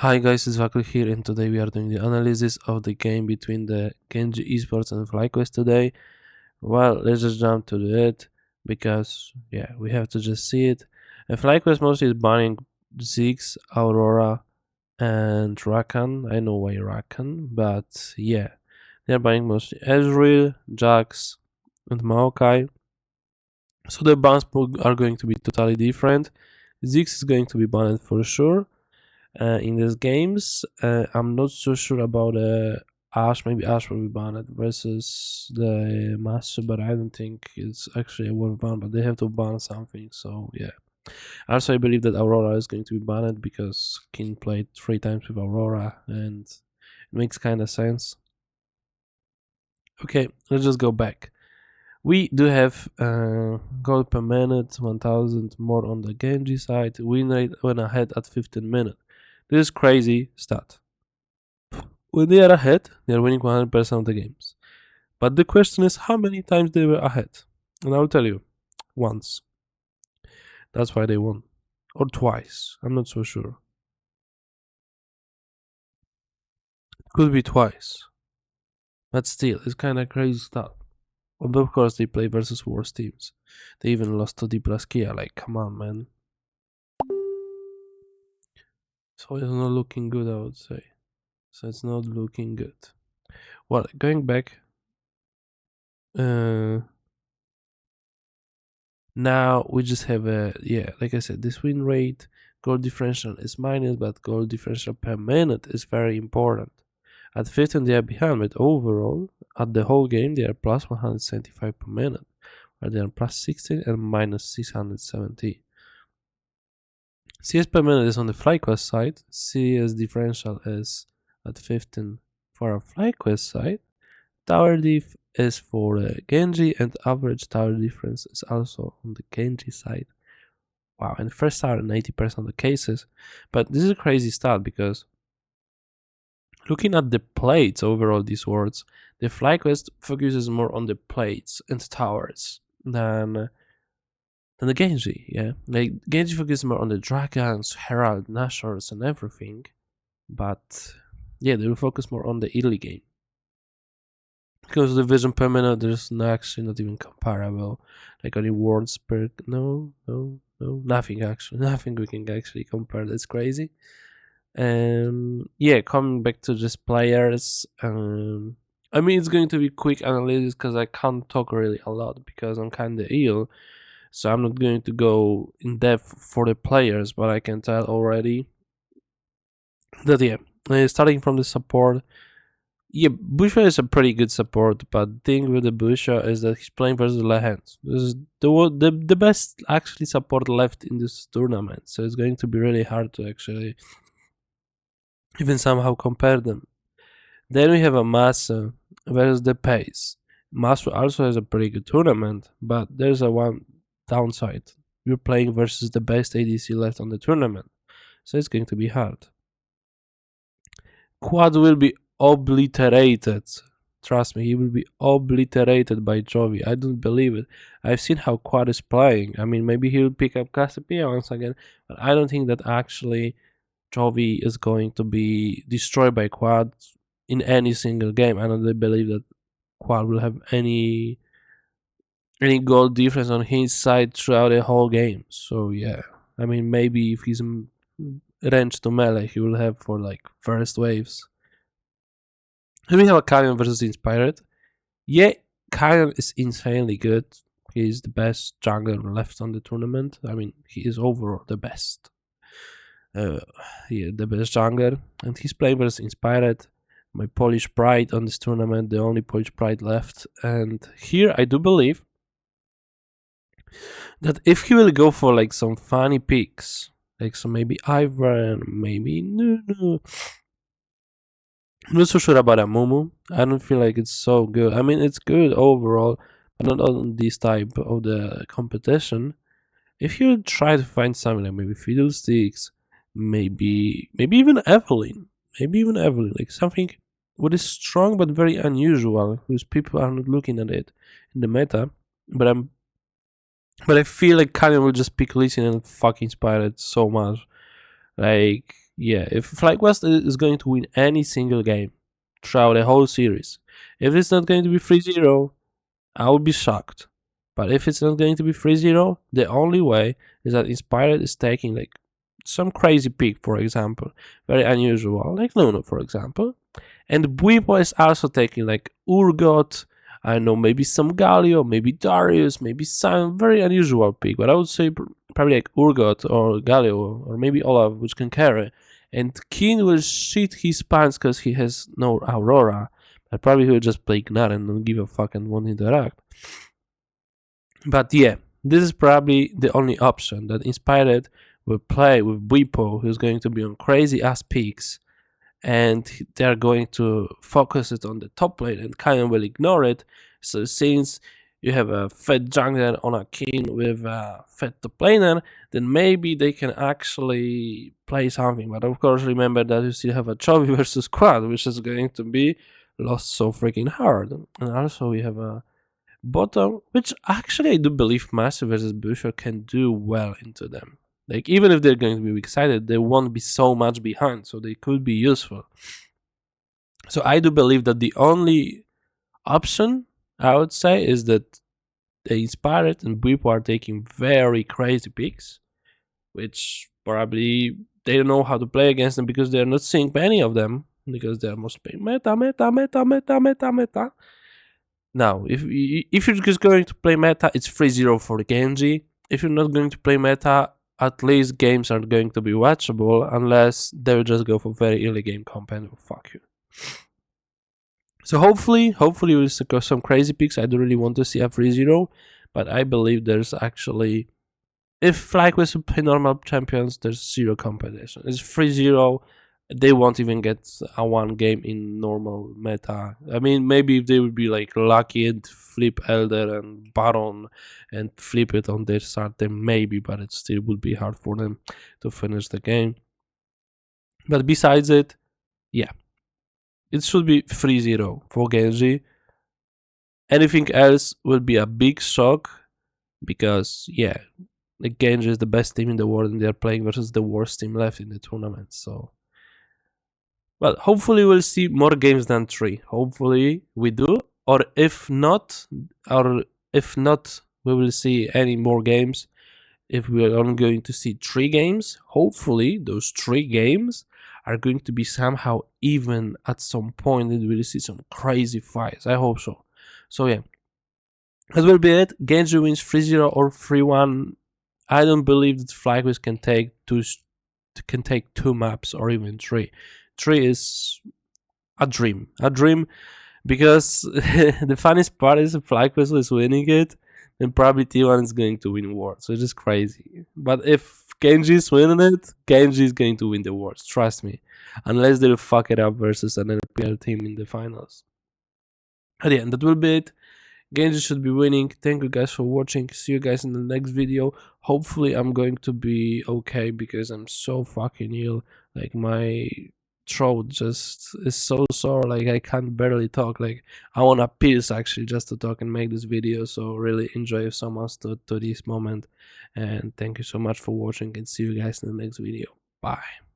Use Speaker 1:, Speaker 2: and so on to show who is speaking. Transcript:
Speaker 1: Hi guys, it's Vakul here, and today we are doing the analysis of the game between the Genji Esports and Flyquest today. Well, let's just jump to it, because yeah, we have to just see it. Flyquest mostly is banning Ziggs, Aurora, and Rakan. I know why Rakan, but yeah, they're banning mostly Ezreal, Jax, and Maokai. So the bans are going to be totally different. Ziggs is going to be banned for sure. In these games. I'm not so sure about Ash. Maybe Ash will be banned versus the Master, but I don't think it's actually a worth ban. But they have to ban something. So yeah. Also, I believe that Aurora is going to be banned because King played 3 times with Aurora, and it makes kind of sense. Okay, let's just go back. We do have gold per minute, 1000 more on the Genji side. Win rate went ahead at 15 minutes. This is crazy stat. When they are ahead, they are winning 100% of the games. But the question is how many times they were ahead. And I will tell you, once. That's why they won. Or twice. I'm not so sure. Could be twice. But still, it's kind of crazy stuff. And of course, they play versus worse teams. They even lost to D plus Kia. Like, come on, man. So it's not looking good, I would say. So it's not looking good. Well, going back. Now we just have like I said, this win rate, goal differential is minus, but goal differential per minute is very important. At 15 they are behind, but overall, at the whole game, they are plus 175 per minute, where they are plus 16 and minus 670. CS per minute is on the Flyquest side, CS differential is at 15 for a Flyquest side, tower diff is for Genji, and average tower difference is also on the Genji side. Wow, and first tower in 80% of the cases. But this is a crazy stat because looking at the plates overall, these words, the Flyquest focuses more on the plates and towers than the Genji. Yeah, like Genji focuses more on the dragons, herald, nashors, and everything. But yeah, they will focus more on the early game. Because the vision per minute, there's actually not even comparable. Like only words per nothing actually, nothing we can actually compare. That's crazy. Yeah, coming back to just players. I mean, it's going to be quick analysis because I can't talk really a lot because I'm kind of ill. So I'm not going to go in depth for the players, but I can tell already that yeah, starting from the support. Yeah, Busha is a pretty good support, but the thing with the Busha is that he's playing versus Lehens. This is the best actually support left in this tournament, so it's going to be really hard to actually even somehow compare them. Then we have a Masa versus the Pace. Masa also has a pretty good tournament, but there's a one downside. You're playing versus the best ADC left on the tournament, so it's going to be hard. Quad will be obliterated. Trust me, he will be obliterated by Jovi. I don't believe it. I've seen how Quad is playing. I mean, maybe he'll pick up Cassiopeia once again, but I don't think that actually Jovi is going to be destroyed by Quad in any single game. I don't believe that Quad will have any goal difference on his side throughout the whole game. So yeah, I mean, maybe if he's range to melee, he will have for like first waves. Then we have a Karrion versus Inspired. Yeah, Karrion is insanely good. He's the best jungler left on the tournament. I mean, he is overall the best. The best jungler. And he's playing versus Inspired. My Polish pride on this tournament, the only Polish pride left. And here I do believe that if he will go for like some funny picks, like some maybe Ivern, maybe no, I'm not so sure about a Mumu. I don't feel like it's so good. I mean, it's good overall, but not on this type of the competition. If you try to find something like maybe Fiddlesticks, maybe even Evelyn, like something what is strong but very unusual, whose people are not looking at it in the meta. But I feel like Kanye will just pick Lee Sin and fucking inspire it so much. Like, yeah, if Flyquest is going to win any single game throughout the whole series, if it's not going to be 3-0, I would be shocked. But if it's not going to be 3-0, the only way is that Inspired is taking like some crazy pick, for example, very unusual, like Luno, for example. And Bwipo is also taking like Urgot, I don't know, maybe some Galio, maybe Darius, maybe some very unusual pick, but I would say probably like Urgot or Galio or maybe Olaf, which can carry. And Keen will shit his pants because he has no Aurora, but probably he'll just play Gnar and don't give a fuck and won't interact. But yeah, this is probably the only option that Inspired will play with Bwipo, who's going to be on crazy ass picks, and they're going to focus it on the top lane and kind of will ignore it. So since you have a fed jungler on a king with a fed top laner, then maybe they can actually play something. But of course, remember that you still have a Chovy versus Quad, which is going to be lost so freaking hard. And also we have a bottom, which actually I do believe Massive versus Busher can do well into them. Like, even if they're going to be weak-sided, they won't be so much behind, so they could be useful. So I do believe that the only option, I would say, is that the Inspired and Bwipo are taking very crazy picks, which probably they don't know how to play against them because they're not seeing many of them, because they're mostly meta. Now, if you're just going to play meta, it's 3-0 for the Genji. If you're not going to play meta, at least games are going to be watchable, unless they'll just go for very early game comp and fuck you. So hopefully we'll see some crazy picks. I don't really want to see a 3-0, but I believe there's actually, if Flyquest will play normal champions, there's zero competition. It's 3-0. They won't even get a one game in normal meta. I mean, maybe if they would be like lucky and flip Elder and Baron and flip it on their start, then maybe, but it still would be hard for them to finish the game. But besides it, yeah, it should be 3-0 for Genji. Anything else will be a big shock because, yeah, the Genji is the best team in the world and they're playing versus the worst team left in the tournament, so. Well, hopefully we'll see more games than 3. Hopefully we do. Or if not, we will see any more games. If we are only going to see 3 games, hopefully those 3 games are going to be somehow even at some point and we'll see some crazy fights. I hope so. So yeah, that will be it. Genji wins 3-0 or 3-1. I don't believe that Flyquest can take 2 maps or even 3. 3 is a dream, because the funniest part is if Flyquest is winning it, then probably T1 is going to win Worlds, which is crazy. But if Genji is winning it, Genji is going to win the Worlds, trust me, unless they'll fuck it up versus an NPL team in the finals. At the end, that will be it. Genji should be winning. Thank you guys for watching. See you guys in the next video. Hopefully I'm going to be okay because I'm so fucking ill. Like, my throat just is so sore, like I can't barely talk. Like, I want a piss actually just to talk and make this video. So really enjoy if someone stood to this moment, and thank you so much for watching and see you guys in the next video. Bye.